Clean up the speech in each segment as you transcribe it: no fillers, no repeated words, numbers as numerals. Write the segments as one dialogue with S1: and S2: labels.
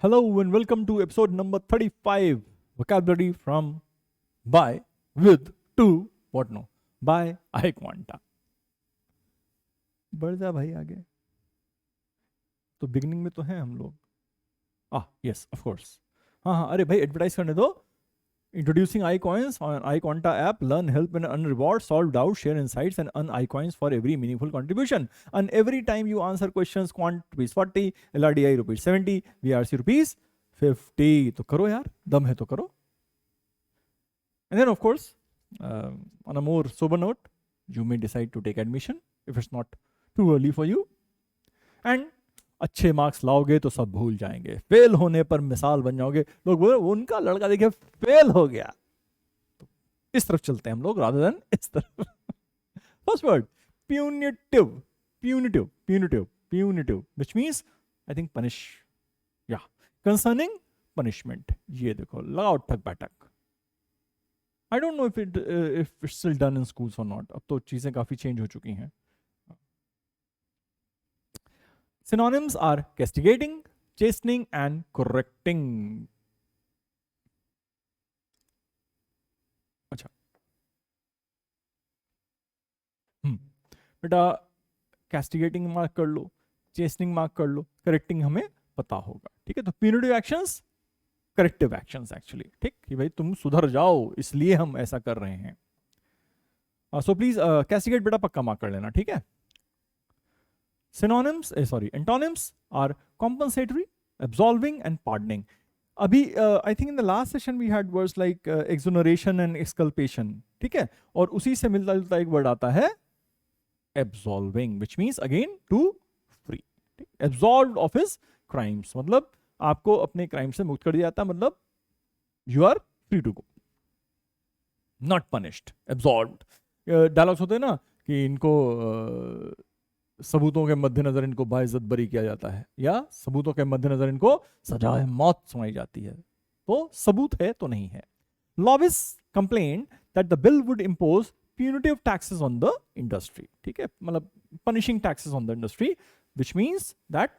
S1: Hello and welcome to episode number 35 Vocabulary from by with to what no by iQuanta. बढ़ जा भाई आगे तो बिगिनिंग में तो हैं हम लोग यस ऑफ कोर्स हाँ अरे भाई एडवर्टाइज करने दो Introducing iCoins on iQuanta app. Learn, help, and earn rewards. Solve doubts, share insights, and earn iCoins for every meaningful contribution. And every time you answer questions, Quant rupees 40, LRDI rupees 70, VRC rupees 50. तो करो यार, दम है तो करो. And then of course, on a more sober note, you may decide to take admission if it's not too early for you. And अच्छे marks लाओगे तो सब भूल जाएंगे, फेल होने पर मिसाल बन जाओगे. लोग बोले उनका लड़का देखिए फेल हो गया. तो इस तरफ चलते हैं हम लोग रादर देन इस तरफ. First word punitive, punitive, which means I think punish. Yeah, concerning punishment. ये देखो लगाओ ठक बैठक. I don't know if it's still done in schools or not. अब तो चीजें काफी चेंज हो चुकी हैं. Synonyms are castigating, chastening, and correcting. अच्छा बेटा कैस्टिगेटिंग मार्क कर लो, चेस्टिंग मार्क कर लो, करेक्टिंग हमें पता होगा. ठीक है, तो punitive actions, corrective actions actually. ठीक कि भाई तुम सुधर जाओ इसलिए हम ऐसा कर रहे हैं. सो प्लीज कैस्टिगेट बेटा पक्का मार्क कर लेना. ठीक है. Synonyms, antonyms are compensatory, absolving, and pardoning. अभी I think in the last session we had words like exoneration and exculpation. ठीक है, और उसी से मिलता जुलता एक वर्ड आता है absolving, which means again to free. Absolved of his crimes, मतलब आपको अपने क्राइम से मुक्त कर दिया जाता है, मतलब you are free to go, not punished. Absolved. Dialogues होते हैं ना कि इनको सबूतों के मद्देनजर इनको बाइज्जत बरी किया जाता है, या सबूतों के मद्देनजर इनको सजाए मौत सुनाई जाती है. तो सबूत है तो नहीं है. Lobbyists complained that the bill would impose punitive taxes on the industry. ठीक है, मतलब punishing taxes on the industry, which means that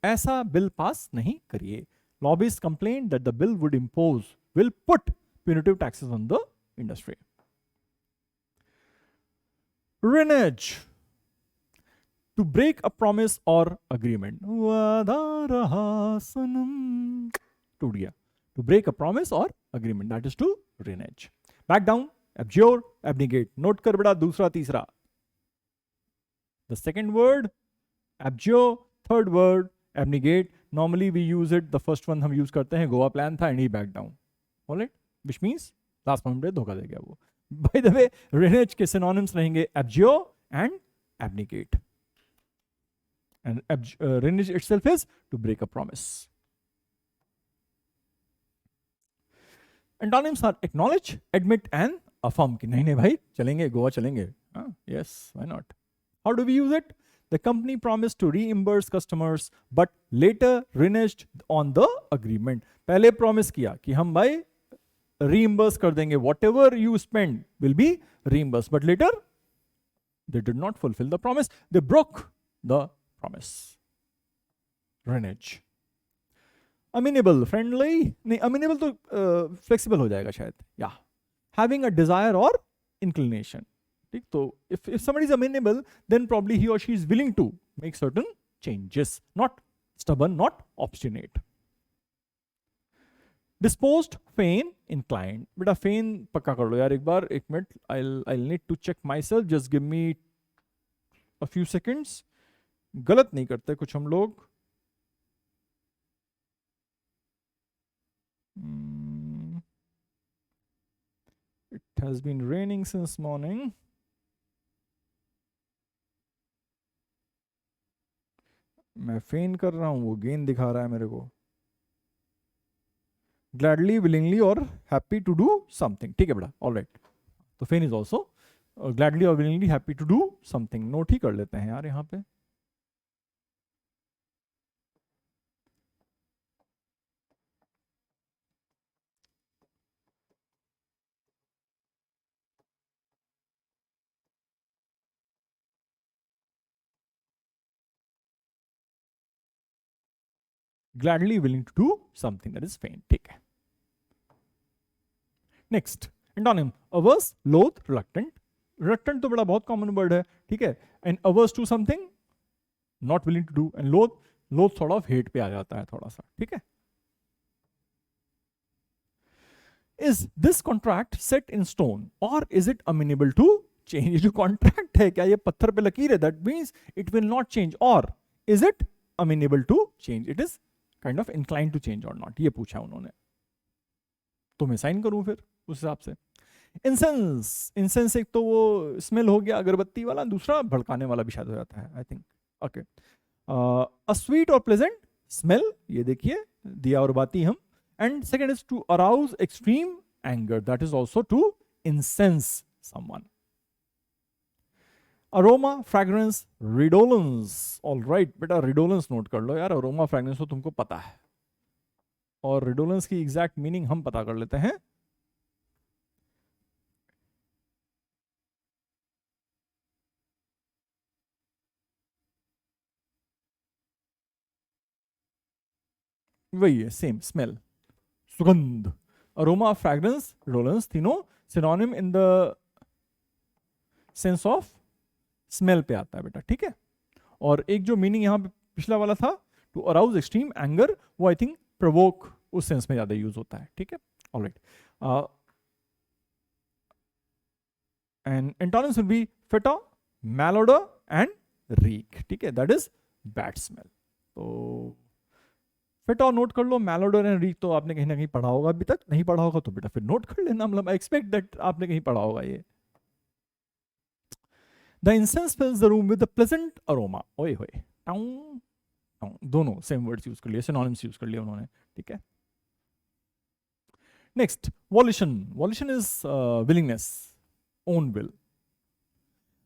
S1: ऐसा बिल पास नहीं करिए. Lobbyists complained that the bill will put punitive taxes on the industry. Renege. To break a promise or agreement. वादा रहा सनम टूट गया. To break a promise or agreement, that is to renege. Back down, abjure, abnegate. Note कर बेटा दूसरा तीसरा. The second word abjure, third word abnegate. Normally we use it, the first one हम use करते हैं गोवा प्लान था and he backed down. Alright, which means last moment पे धोखा दे गया वो. By the way, renege के synonyms रहेंगे abjure and abnegate. And renege itself is to break a promise. Antonyms are acknowledge, admit, and affirm. कि नहीं भाई चलेंगे गोवा चलेंगे. Yes, why not? How do we use it? The company promised to reimburse customers, but later reneged on the agreement. पहले promise किया कि हम भाई reimburse कर देंगे, whatever you spend will be reimbursed, but later they did not fulfill the promise. They broke the promise. Renege. Amenable, friendly, नहीं amenable तो flexible हो जाएगा शायद. Yeah, having a desire or inclination. ठीक, तो if somebody is amenable, then probably he or she is willing to make certain changes, not stubborn, not obstinate. Disposed, feign, inclined. बेटा feign पक्का कर लो यार एक बार. एक minute, I'll need to check myself. Just give me a few seconds. गलत नहीं करते कुछ हम लोग. It has been raining since morning. मैं फेन कर रहा हूं, वो गेन दिखा रहा है मेरे को. ग्लैडली, विलिंगली और हैप्पी टू डू समथिंग. ठीक है बेटा, ऑलराइट. तो फेन इज ऑल्सो ग्लैडली और willingly happy to do something. Note ही कर लेते हैं यार यहाँ पे. gladly willing to do something, that is faint. ठीक है. Next, antonym, averse, loath, reluctant. Reluctant तो बड़ा बहुत common word है, ठीक है. And averse to something, not willing to do. And loath sort of hate पे आ जाता है थोड़ा सा, ठीक है. Is this contract set in stone or is it amenable to change? ये जो contract है, क्या ये पत्थर पे लकीर है? That means it will not change. Or is it amenable to change? It is kind of inclined to change or not. ये पूछा उन्होंने. तो मैं साइन करूं फिर उस हिसाब से. इंसेंस एक तो वो स्मेल हो गया अगरबत्ती वाला, दूसरा भड़काने वाला भी शायद हो जाता है, I think. Okay. A sweet और प्लेजेंट स्मेल, ये देखिए दिया और बाती हम. And second is to arouse extreme anger, that is also to incense someone. Aroma, fragrance, redolence. All right बेटा, रिडोलेंस नोट कर लो यार. अरोमा फ्रेग्रेंस तो तुमको पता है, और रिडोलेंस की एग्जैक्ट मीनिंग हम पता कर लेते हैं. वही है, सेम, स्मेल, सुगंध. अरोमा, फ्रेग्रेंस, रिडोलेंस, तीनों synonym in the sense of smell पे आता है बेटा, ठीक है. और एक जो मीनिंग यहां पे पिछला वाला था, टू अराउज एक्सट्रीम एंगर, वो आई थिंक प्रोवोक उस सेंस में ज्यादा यूज होता है, ठीक है. Alright. And antonyms will be fetor, malodour and reek, ठीक है. That is bad smell. तो फेटा नोट कर लो, मैलोडर एंड रीक तो आपने कहीं ना कहीं पढ़ा होगा. अभी तक नहीं पढ़ा होगा तो बेटा फिर नोट कर लेना, मतलब आई एक्सपेक्ट दैट आपने कहीं पढ़ा होगा ये. The incense fills the room with a pleasant aroma. ओए होए, टाउं टाउं, दोनों सेम वर्ड्स यूज कर लिए, सिनोनिम्स यूज कर लिए उन्होंने, ठीक है. Next, volition. Volition is willingness, own will.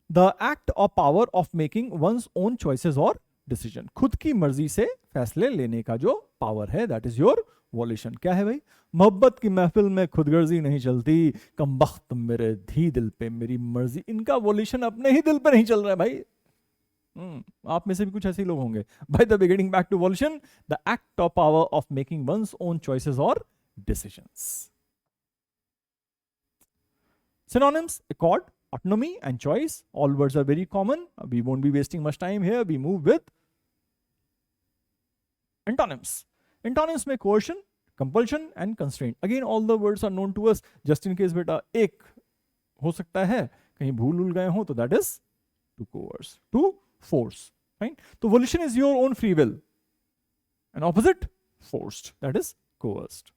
S1: The act और power of making one's own choices और डिसीजन. खुद की मर्जी से फैसले लेने का जो पावर है, दैट इज योर वॉल्यूशन. क्या है भाई? मोहब्बत की महफिल में खुदगर्जी नहीं चलती, कमबख्त मेरे धी दिल पे मेरी मर्जी. इनका वॉल्यूशन अपने ही दिल पे नहीं चल रहा है भाई. आप में से भी कुछ ऐसे लोग होंगे. By the beginning back to volition, the act और power of making one's own choices और decisions. Synonyms: accord, autonomy, and choice. All words are very common. We won't be wasting much time here. We move with antonyms. Antonyms में coercion, compulsion, and constraint. Again, all the words are known to us. Just in case बेटा एक हो सकता है कहीं भूल गए हो, तो that is to coerce, to force. Right? तो volition is your own free will. And opposite, forced. That is coerced.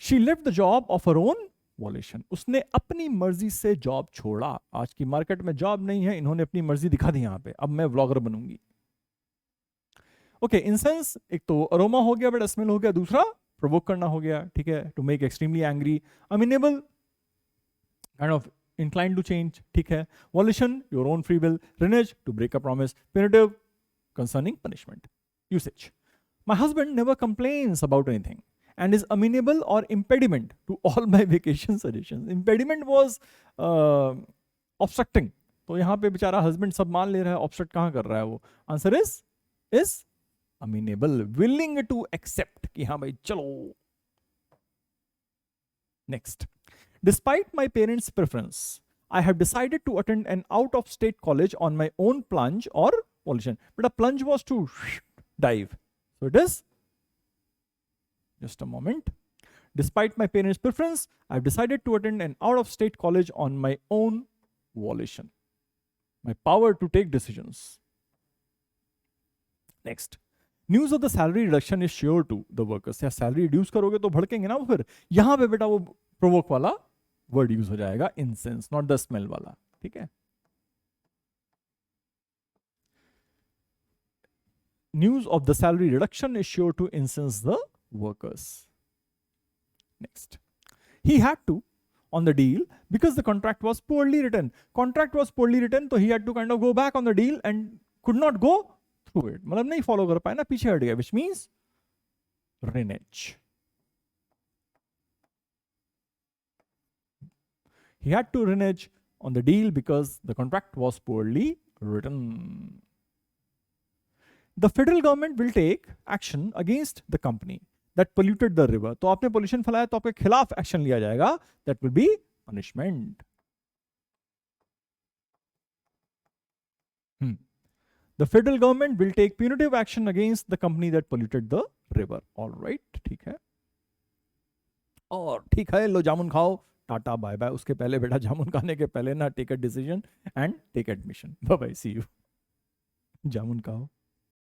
S1: She left the job of her own violation. उसने अपनी मर्जी से जॉब छोड़ा. आज की मार्केट में जॉब नहीं है, इन्होंने अपनी मर्जी दिखा दी यहां पे, अब मैं व्लॉगर बनूंगी. ओके, इंसेंस एक तो अरोमा हो गया, बट स्मेल हो गया. दूसरा प्रोवोक करना हो गया, ठीक है, to make extremely angry. Amenable, kind of inclined to change, ठीक है. Volition, your own free will. Renege, to break a promise. Punitive, concerning punishment. Usage: my husband never complains about anything and is amenable or impediment to all my vacation suggestions. Impediment was obstructing. तो यहां पे बेचारा husband सब मान ले रहा है, obstruct कहां कर रहा है वो. Answer is amenable, willing to accept कि हाँ भाई चलो. Next, despite my parents' preference, I have decided to attend an out-of-state college on my own plunge or volition. But a plunge was to dive, so it is. Just a moment. Despite my parents' preference, I've decided to attend an out-of-state college on my own volition. My power to take decisions. Next, news of the salary reduction is sure to the workers. या salary reduce करोगे तो भड़केंगे ना वो फिर. यहां पे बेटा वो provoke वाला word use हो जाएगा, incense, not the smell वाला, ठीक है. News of the salary reduction is sure to incense the workers. Next, he had to on the deal because the contract was poorly written. Contract was poorly written, so he had to kind of go back on the deal and could not go through it. मतलब नहीं follow कर पाया ना, पीछे हट गया, which means renege. He had to renege on the deal because the contract was poorly written. The federal government will take action against the company that polluted the river. तो आपने पोल्यूशन फैलाया तो आपके खिलाफ एक्शन लिया जाएगा. That will be punishment. The federal government will take punitive action against the company that polluted the river. All right, ठीक है. और ठीक है, लो जामुन खाओ, टाटा बाय बाय. उसके पहले बेटा जामुन खाने के पहले ना take a decision and take admission. Bye bye, see you. जामुन खाओ.